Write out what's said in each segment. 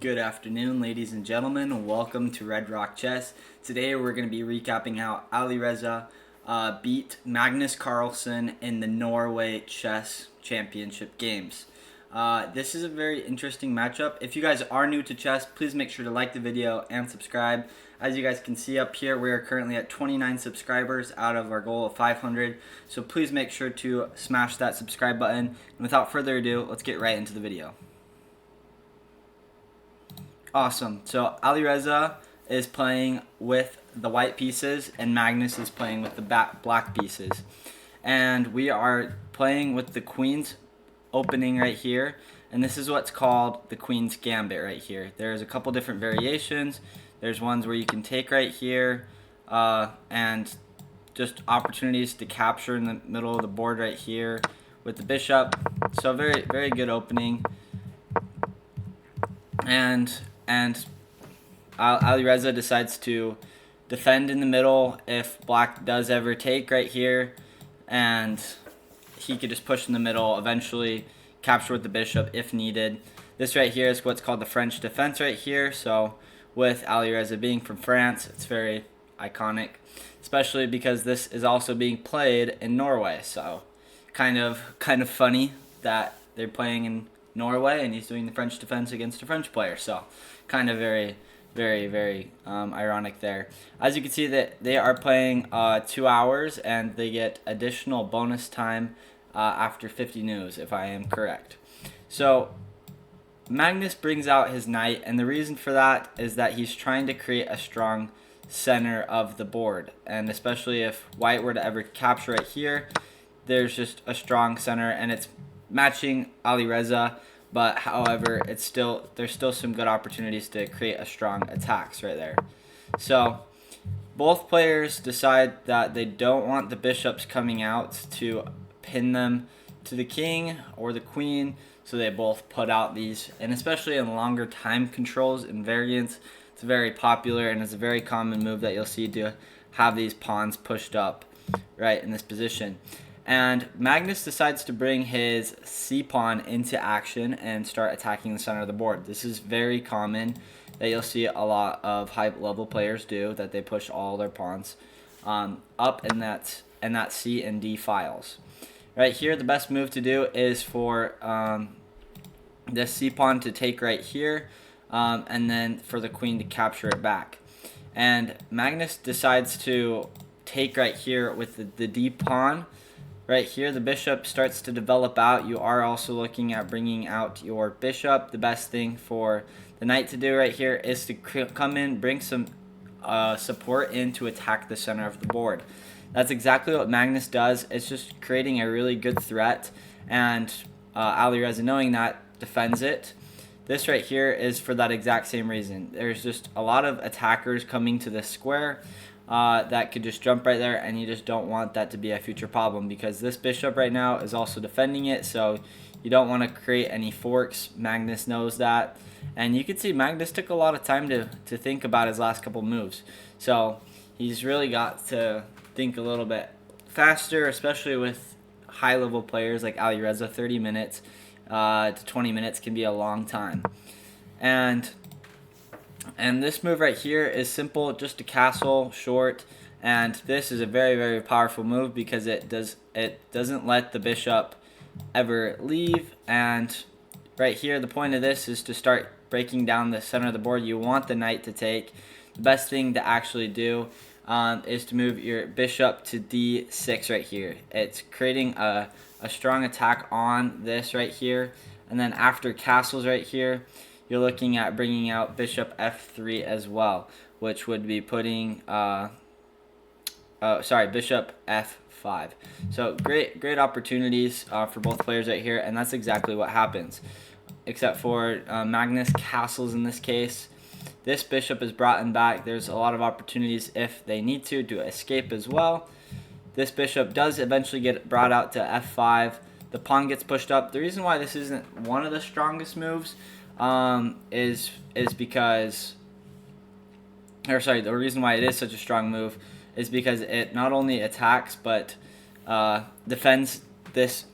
Good afternoon, ladies and gentlemen. Welcome to Red Rock Chess. Today we're going to be recapping how Alireza beat Magnus Carlsen in the Norway Chess Championship games. This is a very interesting matchup. If you guys are new to chess, please make sure to like the video and subscribe. As you guys can see up here, we are currently at 29 subscribers out of our goal of 500. So please make sure to smash that subscribe button. And without further ado, let's get right into the video. Awesome. So Alireza is playing with the white pieces and Magnus is playing with the black pieces. And we are playing with the queen's opening right here. And this is what's called the queen's gambit right here. There's a couple different variations. There's ones where you can take right here and just opportunities to capture in the middle of the board right here with the bishop. So very, very good opening. And Alireza decides to defend in the middle if black does ever take right here, and he could just push in the middle, eventually capture with the bishop if needed. This right here is what's called the French defense right here. So with Alireza being from France, it's very iconic, especially because this is also being played in Norway. So kind of funny that they're playing in Norway and he's doing the French defense against a French player. So kind of very ironic there. As you can see that they are playing 2 hours and they get additional bonus time after 50 news, if I am correct. So Magnus brings out his knight, and the reason for that is that he's trying to create a strong center of the board, and especially if white were to ever capture it here, there's just a strong center, and it's matching Alireza, but however, there's still some good opportunities to create a strong attacks right there. So both players decide that they don't want the bishops coming out to pin them to the king or the queen, so they both put out these, and especially in longer time controls and variants, it's very popular and it's a very common move that you'll see to have these pawns pushed up right in this position. And Magnus decides to bring his c-pawn into action and start attacking the center of the board. This is very common that you'll see a lot of high-level players do, that they push all their pawns up in that C and D files. Right here, the best move to do is for this c-pawn to take right here, and then for the queen to capture it back. And Magnus decides to take right here with the d-pawn. Right here, the bishop starts to develop out. You are also looking at bringing out your bishop. The best thing for the knight to do right here is to come in, bring some support in to attack the center of the board. That's exactly what Magnus does. It's just creating a really good threat, and Alireza, knowing that, defends it. This right here is for that exact same reason. There's just a lot of attackers coming to this square that could just jump right there, and you just don't want that to be a future problem, because this bishop right now is also defending it, so you don't want to create any forks. Magnus knows that, and you can see Magnus took a lot of time to think about his last couple moves, so he's really got to think a little bit faster, especially with high level players like Alireza. 30 minutes to 20 minutes can be a long time. And this move right here is simple, just a castle short, and this is a very powerful move because it doesn't let the bishop ever leave. And right here, the point of this is to start breaking down the center of the board. You want the knight to take. The best thing to actually do is to move your bishop to d6 right here. It's creating a strong attack on this right here, and then after castles right here, you're looking at bringing out bishop f3 as well, which would be putting bishop f5. So great opportunities for both players right here, and that's exactly what happens, except for Magnus castles in this case. This bishop is brought in back. There's a lot of opportunities if they need to escape as well. This bishop does eventually get brought out to f5. The pawn gets pushed up. The reason why this isn't one of the strongest moves is because, the reason why it is such a strong move is because it not only attacks but defends this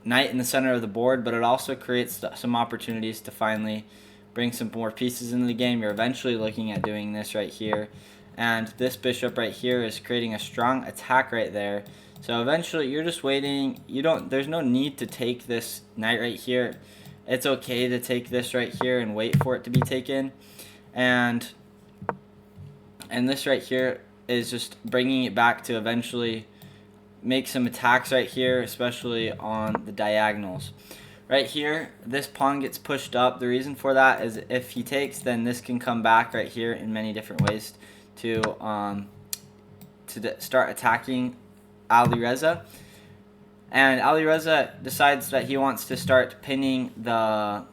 knight in the center of the board, but it also creates some opportunities to finally bring some more pieces into the game. You're eventually looking at doing this right here. And this bishop right here is creating a strong attack right there. So eventually you're just waiting. There's no need to take this knight right here. It's okay to take this right here and wait for it to be taken. And this right here is just bringing it back to eventually make some attacks right here, especially on the diagonals. Right here, this pawn gets pushed up. The reason for that is if he takes, then this can come back right here in many different ways to start attacking Alireza. And Alireza decides that he wants to start pinning the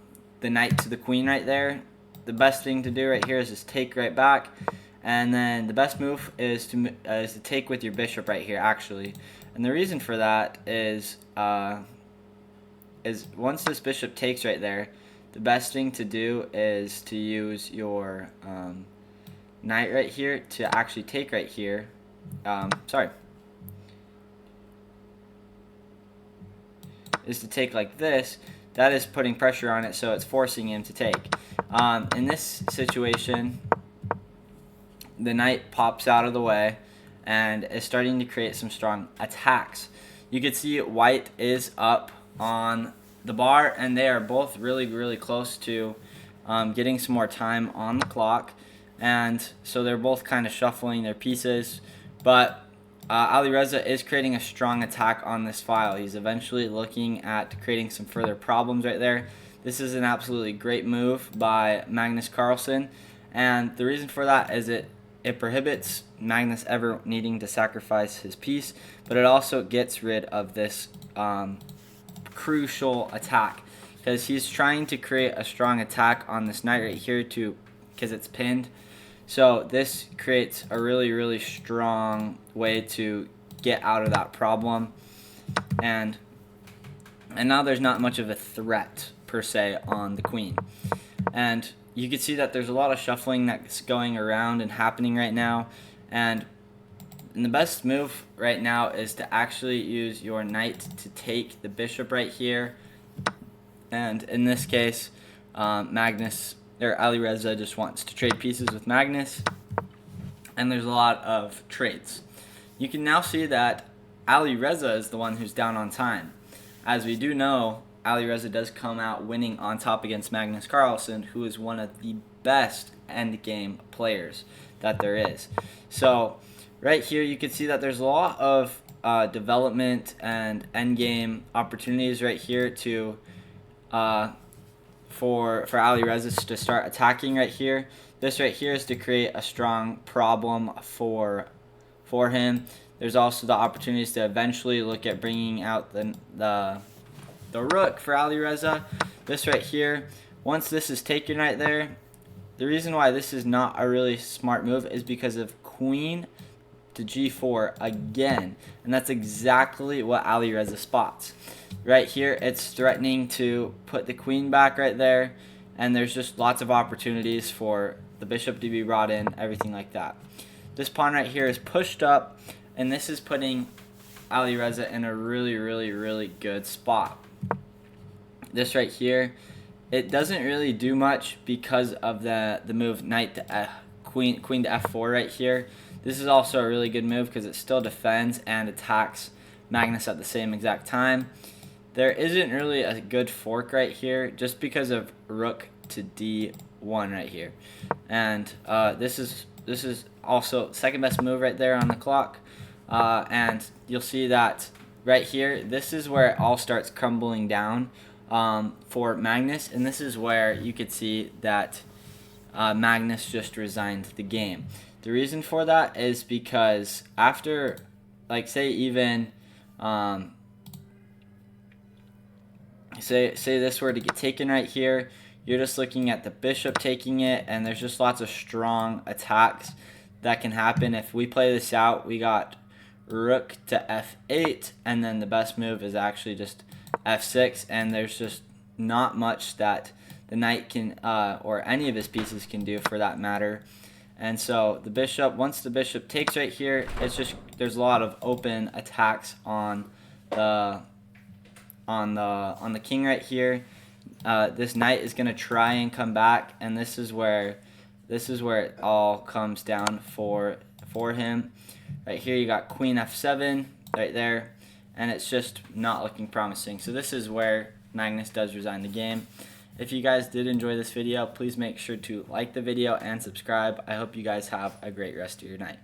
knight to the queen right there. The best thing to do right here is just take right back. And then the best move is to take with your bishop right here, actually. And the reason for that is once this bishop takes right there, the best thing to do is to use your knight right here to actually take right here. Is to take like this. That is putting pressure on it, so it's forcing him to take. In this situation, the knight pops out of the way and is starting to create some strong attacks. You can see white is up on the bar, and they are both really, really close to getting some more time on the clock. And so they're both kind of shuffling their pieces. But Alireza is creating a strong attack on this file. He's eventually looking at creating some further problems right there. This is an absolutely great move by Magnus Carlsen. And the reason for that is it prohibits Magnus ever needing to sacrifice his piece, but it also gets rid of this crucial attack, because he's trying to create a strong attack on this knight right here because it's pinned. So this creates a really, really strong way to get out of that problem. And now there's not much of a threat per se on the queen. And you can see that there's a lot of shuffling that's going around and happening right now. And the best move right now is to actually use your knight to take the bishop right here. And in this case, Alireza just wants to trade pieces with Magnus. And there's a lot of trades. You can now see that Alireza is the one who's down on time. As we do know, Alireza does come out winning on top against Magnus Carlsen, who is one of the best endgame players that there is. So right here you can see that there's a lot of development and endgame opportunities right here to for Alireza to start attacking right here. This right here is to create a strong problem for him. There's also the opportunities to eventually look at bringing out the rook for Alireza. This right here, once this is taken right there, the reason why this is not a really smart move is because of queen to g4 again, and that's exactly what Alireza spots. Right here, it's threatening to put the queen back right there, and there's just lots of opportunities for the bishop to be brought in, everything like that. This pawn right here is pushed up, and this is putting Alireza in a really, really, really good spot. This right here, it doesn't really do much because of the move knight to queen to f4 right here. This is also a really good move because it still defends and attacks Magnus at the same exact time. There isn't really a good fork right here just because of rook to d1 right here. And this is also second best move right there on the clock. And you'll see that right here, this is where it all starts crumbling down for Magnus, and this is where you could see that Magnus just resigned the game. The reason for that is because after, like, say even say this were to get taken right here, you're just looking at the bishop taking it, and there's just lots of strong attacks that can happen. If we play this out, we got rook to f8, and then the best move is actually just f6, and there's just not much that the knight can or any of his pieces can do for that matter. And so the bishop, once the bishop takes right here, it's just there's a lot of open attacks on the king right here. This knight is going to try and come back, and this is where it all comes down for him. Right here you got queen f7 right there, and it's just not looking promising. So this is where Magnus does resign the game. If you guys did enjoy this video, please make sure to like the video and subscribe. I hope you guys have a great rest of your night.